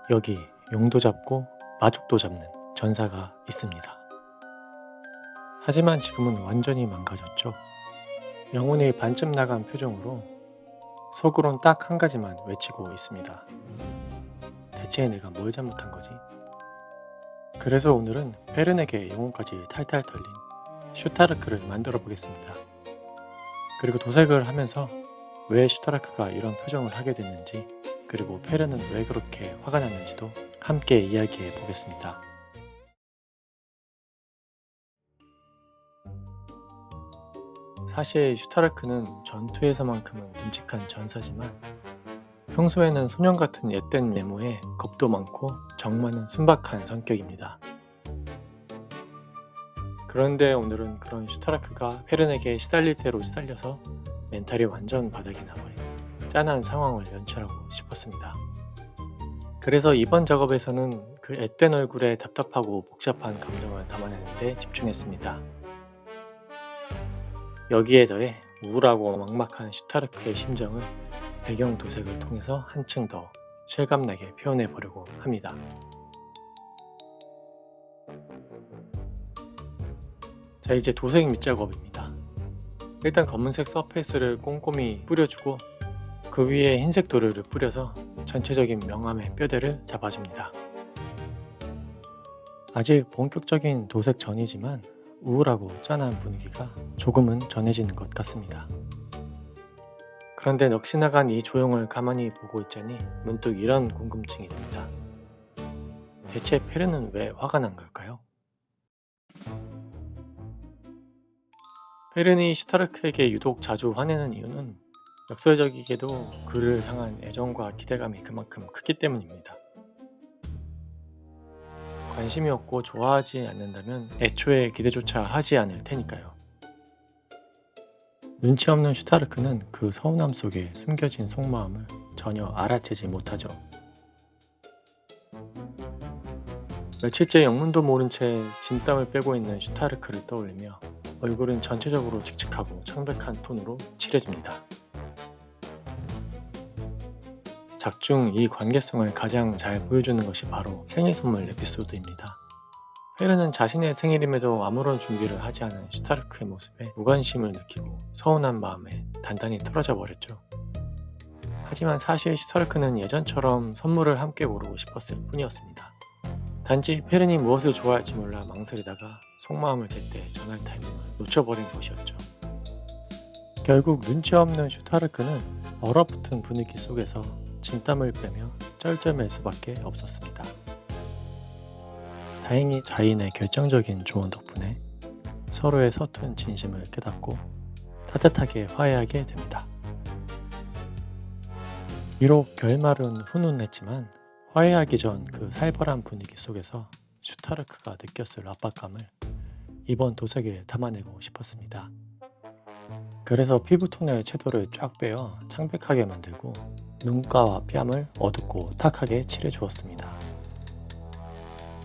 여기 용도 잡고 마족도 잡는 전사가 있습니다. 하지만 지금은 완전히 망가졌죠. 영혼이 반쯤 나간 표정으로 속으론 딱 한 가지만 외치고 있습니다. 대체 내가 뭘 잘못한 거지? 그래서 오늘은 페른에게 영혼까지 탈탈 털린 슈타르크를 만들어 보겠습니다. 그리고 도색을 하면서 왜 슈타르크가 이런 표정을 하게 됐는지, 그리고 페른은 왜 그렇게 화가 났는지도 함께 이야기해 보겠습니다. 사실 슈타르크는 전투에서만큼은 듬직한 전사지만 평소에는 소년 같은 옅된 외모에 겁도 많고 정 많은 순박한 성격입니다. 그런데 오늘은 그런 슈타르크가 페른에게 시달릴 대로 시달려서 멘탈이 완전 바닥이 나버린 짠한 상황을 연출하고 싶었습니다. 그래서 이번 작업에서는 그 앳된 얼굴에 답답하고 복잡한 감정을 담아내는 데 집중했습니다. 여기에 더해 우울하고 막막한 슈타르크의 심정을 배경 도색을 통해서 한층 더 실감나게 표현해 보려고 합니다. 자, 이제 도색 밑작업입니다. 일단 검은색 서페이스를 꼼꼼히 뿌려주고 그 위에 흰색 도료를 뿌려서 전체적인 명암의 뼈대를 잡아줍니다. 아직 본격적인 도색 전이지만 우울하고 짠한 분위기가 조금은 전해지는 것 같습니다. 그런데 넋이 나간 이 조형을 가만히 보고 있자니 문득 이런 궁금증이 듭니다. 대체 페르는 왜 화가 난 걸까요? 페른이 슈타르크에게 유독 자주 화내는 이유는 역설적이게도 그를 향한 애정과 기대감이 그만큼 크기 때문입니다. 관심이 없고 좋아하지 않는다면 애초에 기대조차 하지 않을 테니까요. 눈치 없는 슈타르크는 그 서운함 속에 숨겨진 속마음을 전혀 알아채지 못하죠. 며칠째 영문도 모른 채 진땀을 빼고 있는 슈타르크를 떠올리며 얼굴은 전체적으로 칙칙하고 청백한 톤으로 칠해줍니다. 작중 이 관계성을 가장 잘 보여주는 것이 바로 생일 선물 에피소드입니다. 페르는 자신의 생일임에도 아무런 준비를 하지 않은 슈타르크의 모습에 무관심을 느끼고 서운한 마음에 단단히 틀어져 버렸죠. 하지만 사실 슈타르크는 예전처럼 선물을 함께 고르고 싶었을 뿐이었습니다. 단지 페른이 무엇을 좋아할지 몰라 망설이다가 속마음을 제때 전할 타이밍을 놓쳐버린 것이었죠. 결국 눈치 없는 슈타르크는 얼어붙은 분위기 속에서 진땀을 빼며 쩔쩔맬 수밖에 없었습니다. 다행히 자인의 결정적인 조언 덕분에 서로의 서툰 진심을 깨닫고 따뜻하게 화해하게 됩니다. 비록 결말은 훈훈했지만 화해하기 전 그 살벌한 분위기 속에서 슈타르크가 느꼈을 압박감을 이번 도색에 담아내고 싶었습니다. 그래서 피부톤의 채도를 쫙 빼어 창백하게 만들고 눈가와 뺨을 어둡고 탁하게 칠해주었습니다.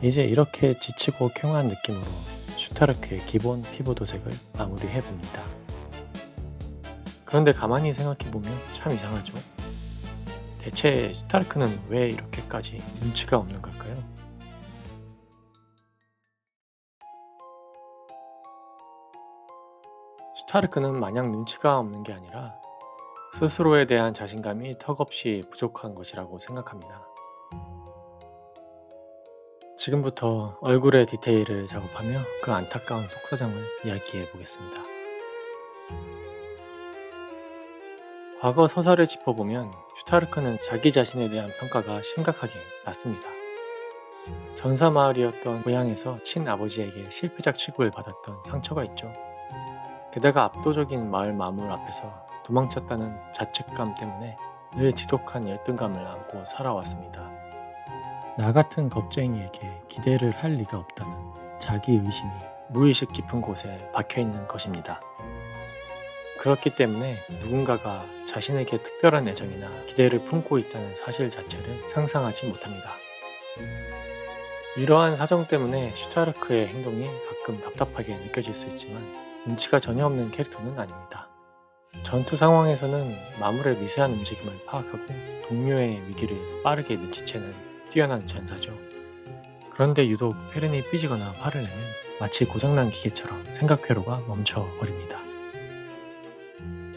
이제 이렇게 지치고 퀭한 느낌으로 슈타르크의 기본 피부 도색을 마무리해봅니다. 그런데 가만히 생각해보면 참 이상하죠? 대체 슈타르크는 왜 이렇게까지 눈치가 없는 걸까요? 슈타르크는 마냥 눈치가 없는 게 아니라 스스로에 대한 자신감이 턱없이 부족한 것이라고 생각합니다. 지금부터 얼굴의 디테일을 작업하며 그 안타까운 속사정을 이야기해 보겠습니다. 과거 서사를 짚어보면 슈타르크는 자기 자신에 대한 평가가 심각하게 낮습니다. 전사 마을이었던 고향에서 친아버지에게 실패작 취급을 받았던 상처가 있죠. 게다가 압도적인 마을 마물 앞에서 도망쳤다는 자책감 때문에 늘 지독한 열등감을 안고 살아왔습니다. 나 같은 겁쟁이에게 기대를 할 리가 없다는 자기 의심이 무의식 깊은 곳에 박혀있는 것입니다. 그렇기 때문에 누군가가 자신에게 특별한 애정이나 기대를 품고 있다는 사실 자체를 상상하지 못합니다. 이러한 사정 때문에 슈타르크의 행동이 가끔 답답하게 느껴질 수 있지만 눈치가 전혀 없는 캐릭터는 아닙니다. 전투 상황에서는 마물의 미세한 움직임을 파악하고 동료의 위기를 빠르게 눈치채는 뛰어난 전사죠. 그런데 유독 페른이 삐지거나 화를 내면 마치 고장난 기계처럼 생각 회로가 멈춰버립니다.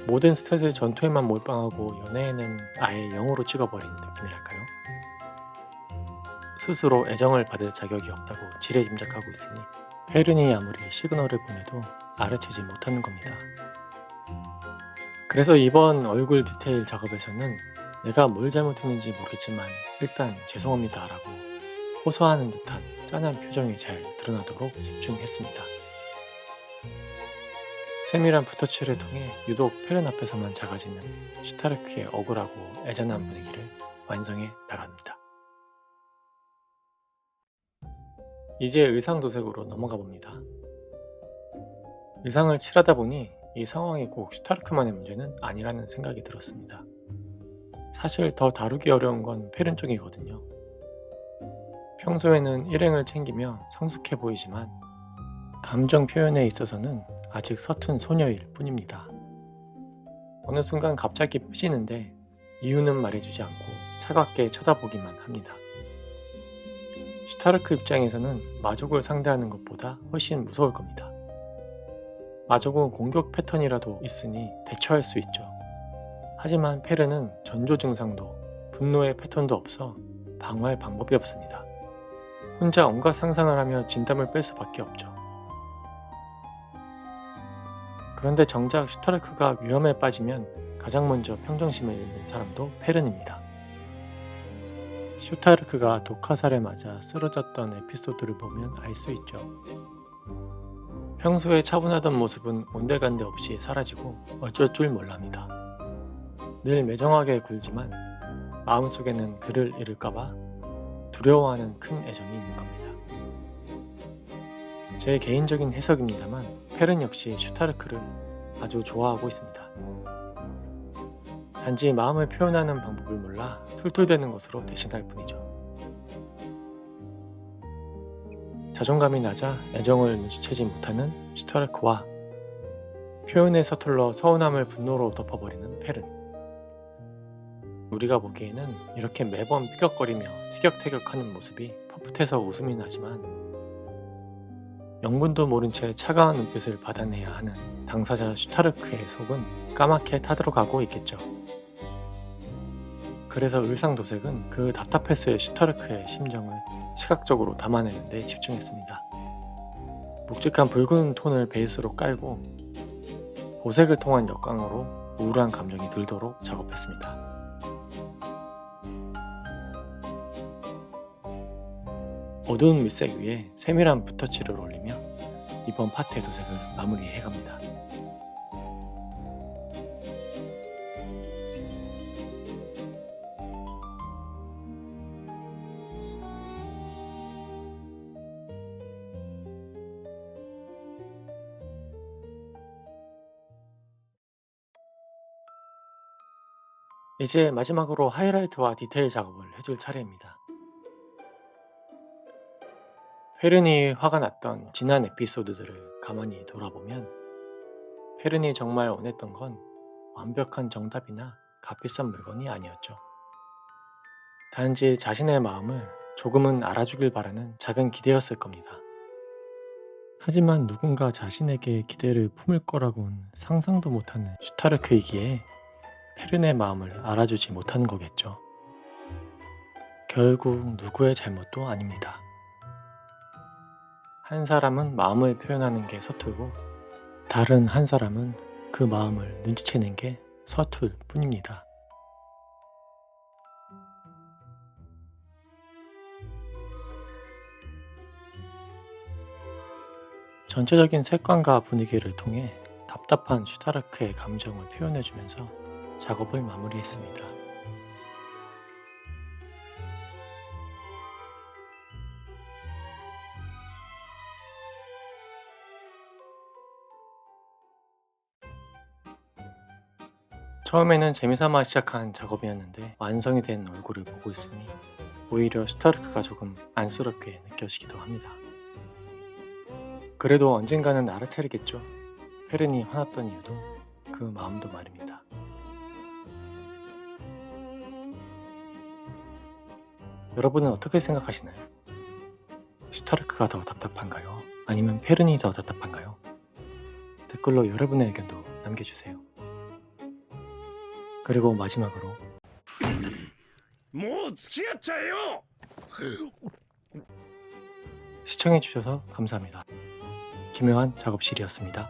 모든 스탯을 전투에만 몰빵하고 연애에는 아예 0으로 찍어버린 느낌이랄까요? 스스로 애정을 받을 자격이 없다고 지레짐작하고 있으니 페른이 아무리 시그널을 보내도 알아채지 못하는 겁니다. 그래서 이번 얼굴 디테일 작업에서는 내가 뭘 잘못했는지 모르겠지만 일단 죄송합니다 라고 호소하는 듯한 짠한 표정이 잘 드러나도록 집중했습니다. 세밀한 붓터치를 통해 유독 페른 앞에서만 작아지는 슈타르크의 억울하고 애잔한 분위기를 완성해 나갑니다. 이제 의상 도색으로 넘어가 봅니다. 의상을 칠하다 보니 이 상황이 꼭 슈타르크만의 문제는 아니라는 생각이 들었습니다. 사실 더 다루기 어려운 건 페른 쪽이거든요. 평소에는 일행을 챙기며 성숙해 보이지만 감정 표현에 있어서는 아직 서툰 소녀일 뿐입니다. 어느 순간 갑자기 삐지는데 이유는 말해주지 않고 차갑게 쳐다보기만 합니다. 슈타르크 입장에서는 마족을 상대하는 것보다 훨씬 무서울 겁니다. 마족은 공격 패턴이라도 있으니 대처할 수 있죠. 하지만 페른은 전조 증상도 분노의 패턴도 없어 방어할 방법이 없습니다. 혼자 온갖 상상을 하며 진땀을 뺄 수밖에 없죠. 그런데 정작 슈타르크가 위험에 빠지면 가장 먼저 평정심을 잃는 사람도 페른입니다. 슈타르크가 독화살에 맞아 쓰러졌던 에피소드를 보면 알 수 있죠. 평소에 차분하던 모습은 온데간데 없이 사라지고 어쩔 줄 몰랍니다. 늘 매정하게 굴지만 마음속에는 그를 잃을까봐 두려워하는 큰 애정이 있는 겁니다. 제 개인적인 해석입니다만 페른 역시 슈타르크를 아주 좋아하고 있습니다. 단지 마음을 표현하는 방법을 몰라 툴툴대는 것으로 대신할 뿐이죠. 자존감이 낮아 애정을 눈치채지 못하는 슈타르크와 표현에 서툴러 서운함을 분노로 덮어버리는 페른. 우리가 보기에는 이렇게 매번 삐걱거리며 티격태격하는 모습이 풋풋해서 웃음이 나지만 영문도 모른 채 차가운 눈빛을 받아내야 하는 당사자 슈타르크의 속은 까맣게 타들어가고 있겠죠. 그래서 의상도색은 그 답답했을 슈타르크의 심정을 시각적으로 담아내는 데 집중했습니다. 묵직한 붉은 톤을 베이스로 깔고 보색을 통한 역광으로 우울한 감정이 들도록 작업했습니다. 어두운 밑색 위에 세밀한 붓터치를 올리며 이번 파트의 도색을 마무리해갑니다. 이제 마지막으로 하이라이트와 디테일 작업을 해줄 차례입니다. 페른이 화가 났던 지난 에피소드들을 가만히 돌아보면 페른이 정말 원했던 건 완벽한 정답이나 값비싼 물건이 아니었죠. 단지 자신의 마음을 조금은 알아주길 바라는 작은 기대였을 겁니다. 하지만 누군가 자신에게 기대를 품을 거라고는 상상도 못하는 슈타르크이기에 페른의 마음을 알아주지 못하는 거겠죠. 결국 누구의 잘못도 아닙니다. 한 사람은 마음을 표현하는 게 서툴고 다른 한 사람은 그 마음을 눈치채는 게 서툴 뿐입니다. 전체적인 색감과 분위기를 통해 답답한 슈타르크의 감정을 표현해주면서 작업을 마무리했습니다. 처음에는 재미삼아 시작한 작업이었는데 완성이 된 얼굴을 보고 있으니 오히려 슈타르크가 조금 안쓰럽게 느껴지기도 합니다. 그래도 언젠가는 알아차리겠죠. 페른이 화났던 이유도 그 마음도 말입니다. 여러분은 어떻게 생각하시나요? 슈타르크가 더 답답한가요? 아니면 페른이 더 답답한가요? 댓글로 여러분의 의견도 남겨주세요. 그리고 마지막으로 もう付き合っちゃえよ。 시청해주셔서 감사합니다. 김영한 작업실이었습니다.